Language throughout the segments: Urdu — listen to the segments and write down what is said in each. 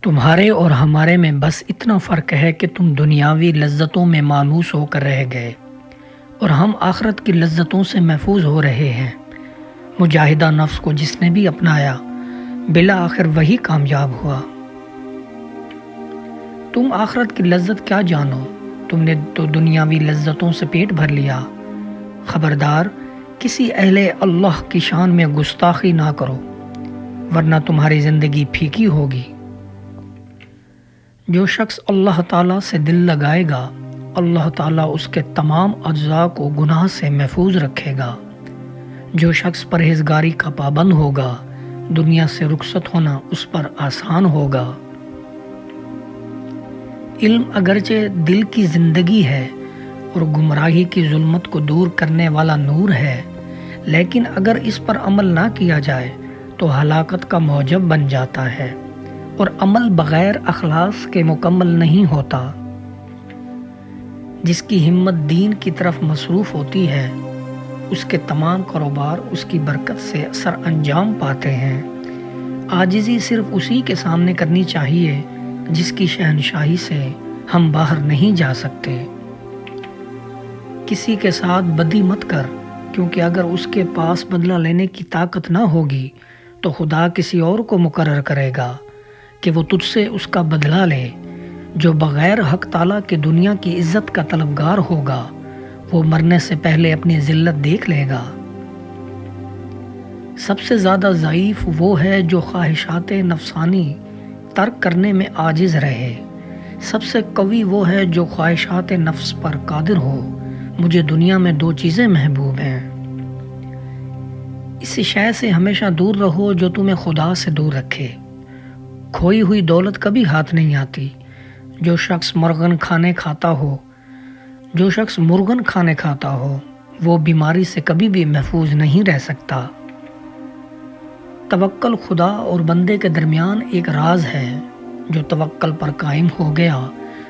تمہارے اور ہمارے میں بس اتنا فرق ہے کہ تم دنیاوی لذتوں میں مانوس ہو کر رہ گئے اور ہم آخرت کی لذتوں سے محفوظ ہو رہے ہیں۔ مجاہدہ نفس کو جس نے بھی اپنایا بالآخر وہی کامیاب ہوا۔ تم آخرت کی لذت کیا جانو؟ تم نے تو دنیاوی لذتوں سے پیٹ بھر لیا۔ خبردار، کسی اہل اللہ کی شان میں گستاخی نہ کرو ورنہ تمہاری زندگی پھیکی ہوگی۔ جو شخص اللہ تعالیٰ سے دل لگائے گا، اللہ تعالیٰ اس کے تمام اجزاء کو گناہ سے محفوظ رکھے گا۔ جو شخص پرہیزگاری کا پابند ہوگا، دنیا سے رخصت ہونا اس پر آسان ہوگا۔ علم اگرچہ دل کی زندگی ہے اور گمراہی کی ظلمت کو دور کرنے والا نور ہے، لیکن اگر اس پر عمل نہ کیا جائے تو ہلاکت کا موجب بن جاتا ہے، اور عمل بغیر اخلاص کے مکمل نہیں ہوتا۔ جس کی ہمت دین کی طرف مصروف ہوتی ہے، اس کے تمام کاروبار اس کی برکت سے سر انجام پاتے ہیں۔ عاجزی صرف اسی کے سامنے کرنی چاہیے جس کی شہنشاہی سے ہم باہر نہیں جا سکتے۔ کسی کے ساتھ بدی مت کر، کیونکہ اگر اس کے پاس بدلہ لینے کی طاقت نہ ہوگی تو خدا کسی اور کو مقرر کرے گا کہ وہ تجھ سے اس کا بدلہ لے۔ جو بغیر حق تعالیٰ کے دنیا کی عزت کا طلبگار ہوگا، وہ مرنے سے پہلے اپنی ذلت دیکھ لے گا۔ سب سے زیادہ ضعیف وہ ہے جو خواہشات نفسانی ترک کرنے میں عاجز رہے۔ سب سے قوی وہ ہے جو خواہشات نفس پر قادر ہو۔ مجھے دنیا میں دو چیزیں محبوب ہیں۔ اس شے سے ہمیشہ دور رہو جو تمہیں خدا سے دور رکھے۔ کھوئی ہوئی دولت کبھی ہاتھ نہیں آتی۔ جو شخص مرغن کھانے کھاتا ہو وہ بیماری سے کبھی بھی محفوظ نہیں رہ سکتا۔ توکل خدا اور بندے کے درمیان ایک راز ہے۔ جو توکل پر قائم ہو گیا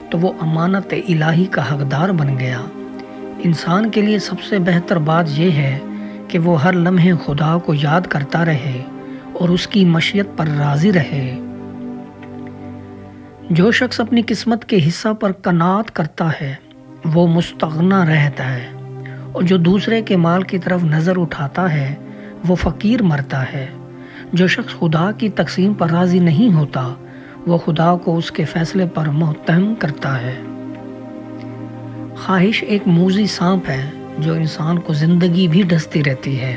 تو وہ امانت الہی کا حقدار بن گیا۔ انسان کے لیے سب سے بہتر بات یہ ہے کہ وہ ہر لمحے خدا کو یاد کرتا رہے اور اس کی مشیت پر راضی رہے۔ جو شخص اپنی قسمت کے حصہ پر قناعت کرتا ہے وہ مستغنا رہتا ہے، اور جو دوسرے کے مال کی طرف نظر اٹھاتا ہے وہ فقیر مرتا ہے۔ جو شخص خدا کی تقسیم پر راضی نہیں ہوتا وہ خدا کو اس کے فیصلے پر متہم کرتا ہے۔ خواہش ایک موذی سانپ ہے جو انسان کو زندگی بھی ڈستی رہتی ہے۔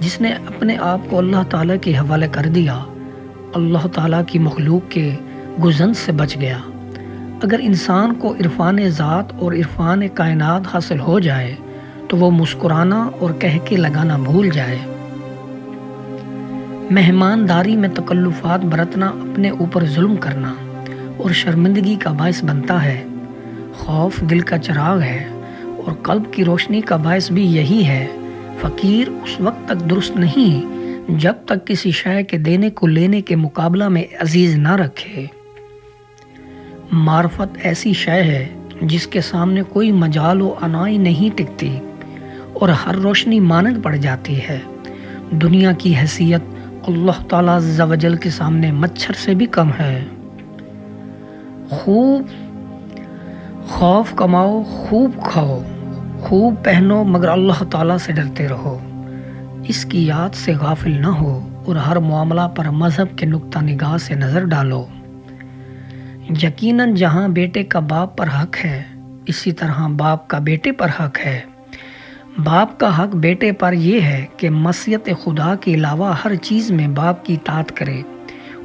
جس نے اپنے آپ کو اللہ تعالیٰ کے حوالے کر دیا، اللہ تعالیٰ کی مخلوق کے گزن سے بچ گیا۔ اگر انسان کو عرفان ذات اور عرفان کائنات حاصل ہو جائے تو وہ مسکرانا اور کہکے لگانا بھول جائے۔ مہمانداری میں تکلفات برتنا اپنے اوپر ظلم کرنا اور شرمندگی کا باعث بنتا ہے۔ خوف دل کا چراغ ہے اور قلب کی روشنی کا باعث بھی یہی ہے۔ فقیر اس وقت تک درست نہیں جب تک کسی شے کے دینے کو لینے کے مقابلہ میں عزیز نہ رکھے۔ معرفت ایسی شے ہے جس کے سامنے کوئی مجال و عنائی نہیں ٹکتی اور ہر روشنی مانند پڑ جاتی ہے۔ دنیا کی حیثیت اللہ تعالیٰ عز و جل کے سامنے مچھر سے بھی کم ہے۔ خوف کماؤ، خوب کھاؤ، خوب پہنو، مگر اللہ تعالیٰ سے ڈرتے رہو۔ اس کی یاد سے غافل نہ ہو اور ہر معاملہ پر مذہب کے نقطہ نگاہ سے نظر ڈالو۔ یقیناً جہاں بیٹے کا باپ پر حق ہے، اسی طرح باپ کا بیٹے پر حق ہے۔ باپ کا حق بیٹے پر یہ ہے کہ معصیت خدا کے علاوہ ہر چیز میں باپ کی اطاعت کرے،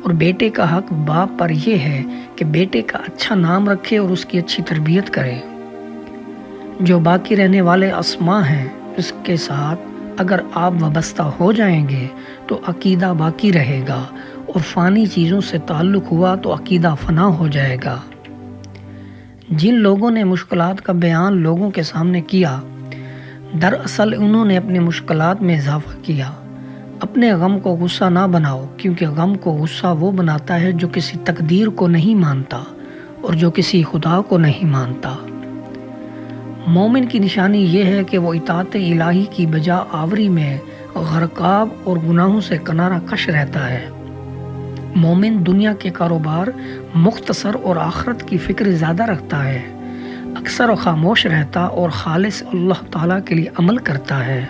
اور بیٹے کا حق باپ پر یہ ہے کہ بیٹے کا اچھا نام رکھے اور اس کی اچھی تربیت کرے۔ جو باقی رہنے والے اسماء ہیں اس کے ساتھ اگر آپ وابستہ ہو جائیں گے تو عقیدہ باقی رہے گا، اور فانی چیزوں سے تعلق ہوا تو عقیدہ فنا ہو جائے گا۔ جن لوگوں نے مشکلات کا بیان لوگوں کے سامنے کیا، دراصل انہوں نے اپنی مشکلات میں اضافہ کیا۔ اپنے غم کو غصہ نہ بناؤ، کیونکہ غم کو غصہ وہ بناتا ہے جو کسی تقدیر کو نہیں مانتا اور جو کسی خدا کو نہیں مانتا۔ مومن کی نشانی یہ ہے کہ وہ اطاعت الہی کی بجا آوری میں غرقاب اور گناہوں سے کنارہ کش رہتا ہے۔ مومن دنیا کے کاروبار مختصر اور آخرت کی فکر زیادہ رکھتا ہے، اکثر و خاموش رہتا اور خالص اللہ تعالیٰ کے لیے عمل کرتا ہے۔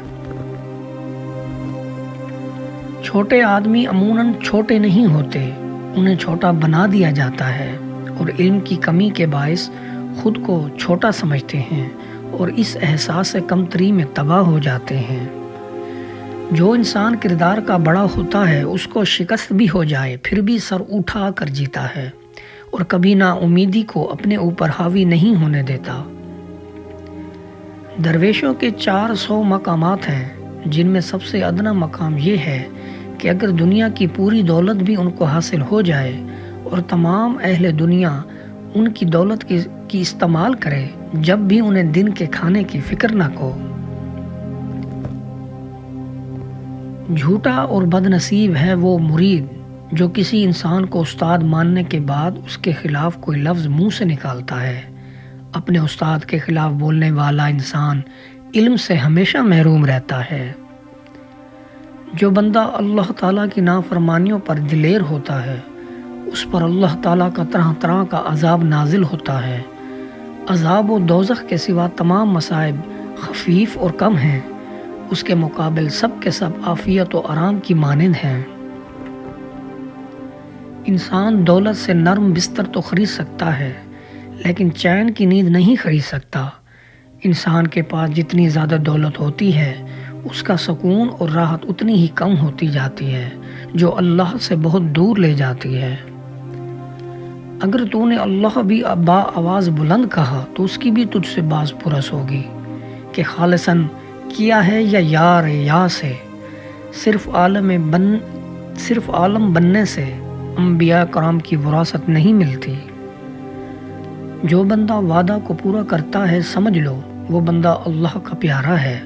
چھوٹے آدمی عموماً چھوٹے نہیں ہوتے، انہیں چھوٹا بنا دیا جاتا ہے اور علم کی کمی کے باعث خود کو چھوٹا سمجھتے ہیں اور اس احساس سے کمتری میں تباہ ہو جاتے ہیں۔ جو انسان کردار کا بڑا ہوتا ہے اس کو شکست بھی ہو جائے پھر بھی سر اٹھا کر جیتا ہے اور کبھی نا امیدی کو اپنے اوپر حاوی نہیں ہونے دیتا۔ درویشوں کے 400 مقامات ہیں، جن میں سب سے ادنا مقام یہ ہے کہ اگر دنیا کی پوری دولت بھی ان کو حاصل ہو جائے اور تمام اہل دنیا ان کی دولت کی استعمال کرے جب بھی انہیں دن کے کھانے کی فکر نہ ہو۔ جھوٹا اور بد نصیب ہے وہ مرید جو کسی انسان کو استاد ماننے کے بعد اس کے خلاف کوئی لفظ منہ سے نکالتا ہے۔ اپنے استاد کے خلاف بولنے والا انسان علم سے ہمیشہ محروم رہتا ہے۔ جو بندہ اللہ تعالیٰ کی نافرمانیوں پر دلیر ہوتا ہے اس پر اللہ تعالیٰ کا طرح طرح کا عذاب نازل ہوتا ہے۔ عذاب و دوزخ کے سوا تمام مصائب خفیف اور کم ہیں، اس کے مقابل سب کے سب عافیت و آرام کی مانند ہیں۔ انسان دولت سے نرم بستر تو خرید سکتا ہے لیکن چین کی نیند نہیں خرید سکتا۔ انسان کے پاس جتنی زیادہ دولت ہوتی ہے اس کا سکون اور راحت اتنی ہی کم ہوتی جاتی ہے، جو اللہ سے بہت دور لے جاتی ہے۔ اگر تو نے اللہ بھی با آواز بلند کہا تو اس کی بھی تجھ سے باز پرس ہوگی کہ خالصاً کیا ہے یا یار یا سے۔ صرف عالم بننے سے انبیاء کرام کی وراثت نہیں ملتی۔ جو بندہ وعدہ کو پورا کرتا ہے سمجھ لو وہ بندہ اللہ کا پیارا ہے،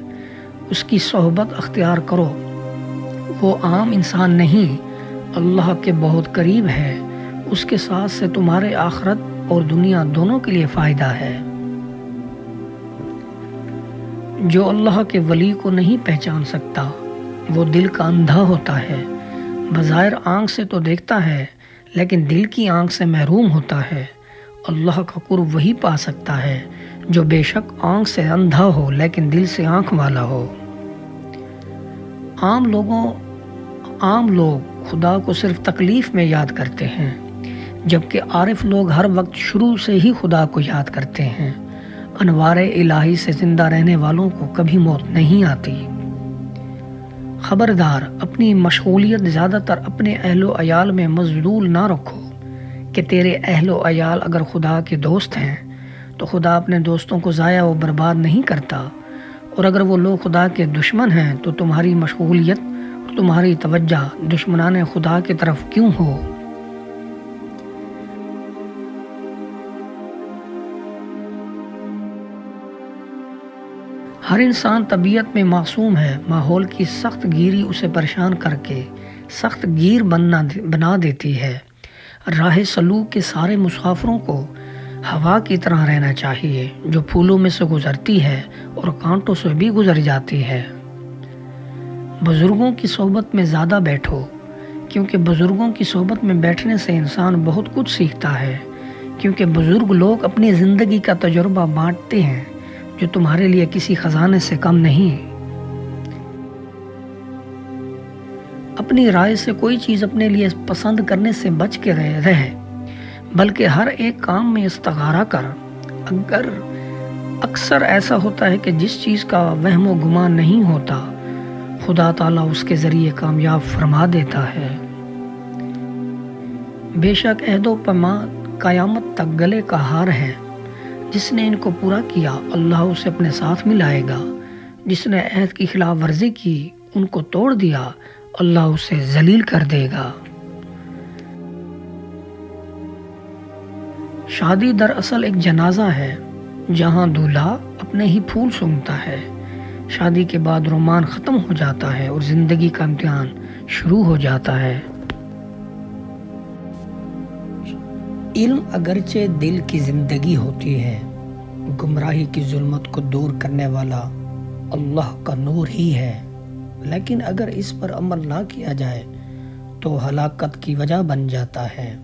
اس کی صحبت اختیار کرو۔ وہ عام انسان نہیں، اللہ کے بہت قریب ہے، اس کے ساتھ سے تمہارے آخرت اور دنیا دونوں کے لیے فائدہ ہے۔ جو اللہ کے ولی کو نہیں پہچان سکتا وہ دل کا اندھا ہوتا ہے۔ بظاہر آنکھ سے تو دیکھتا ہے لیکن دل کی آنکھ سے محروم ہوتا ہے۔ اللہ کا قرب وہی پا سکتا ہے جو بے شک آنکھ سے اندھا ہو لیکن دل سے آنکھ والا ہو۔ عام لوگ خدا کو صرف تکلیف میں یاد کرتے ہیں، جبکہ عارف لوگ ہر وقت شروع سے ہی خدا کو یاد کرتے ہیں۔ انوار الہی سے زندہ رہنے والوں کو کبھی موت نہیں آتی۔ خبردار، اپنی مشغولیت زیادہ تر اپنے اہل و عیال میں مشغول نہ رکھو کہ تیرے اہل و عیال اگر خدا کے دوست ہیں تو خدا اپنے دوستوں کو ضائع و برباد نہیں کرتا، اور اگر وہ لوگ خدا کے دشمن ہیں تو تمہاری مشغولیت اور تمہاری توجہ دشمنان خدا کی طرف کیوں ہو؟ ہر انسان طبیعت میں معصوم ہے، ماحول کی سخت گیری اسے پریشان کر کے سخت گیر بنا دیتی ہے۔ راہ سلوک کے سارے مسافروں کو ہوا کی طرح رہنا چاہیے جو پھولوں میں سے گزرتی ہے اور کانٹوں سے بھی گزر جاتی ہے۔ بزرگوں کی صحبت میں زیادہ بیٹھو، کیونکہ بزرگوں کی صحبت میں بیٹھنے سے انسان بہت کچھ سیکھتا ہے، کیونکہ بزرگ لوگ اپنی زندگی کا تجربہ بانٹتے ہیں جو تمہارے لیے کسی خزانے سے کم نہیں۔ اپنی رائے سے کوئی چیز اپنے لیے پسند کرنے سے بچ کے رہے، بلکہ ہر ایک کام میں استخارہ کر۔ اکثر ایسا ہوتا ہے کہ جس چیز کا وہم و گمان نہیں ہوتا خدا تعالیٰ اس کے ذریعے کامیاب فرما دیتا ہے۔ بے شک عہد و پیمان قیامت تک گلے کا ہار ہے، جس نے ان کو پورا کیا اللہ اسے اپنے ساتھ ملائے گا، جس نے عہد کی خلاف ورزی کی ان کو توڑ دیا اللہ اسے ذلیل کر دے گا۔ شادی دراصل ایک جنازہ ہے جہاں دولہا اپنے ہی پھول سونگھتا ہے۔ شادی کے بعد رومان ختم ہو جاتا ہے اور زندگی کا امتحان شروع ہو جاتا ہے۔ علم اگرچہ دل کی زندگی ہوتی ہے، گمراہی کی ظلمت کو دور کرنے والا اللہ کا نور ہی ہے، لیکن اگر اس پر عمل نہ کیا جائے تو ہلاکت کی وجہ بن جاتا ہے۔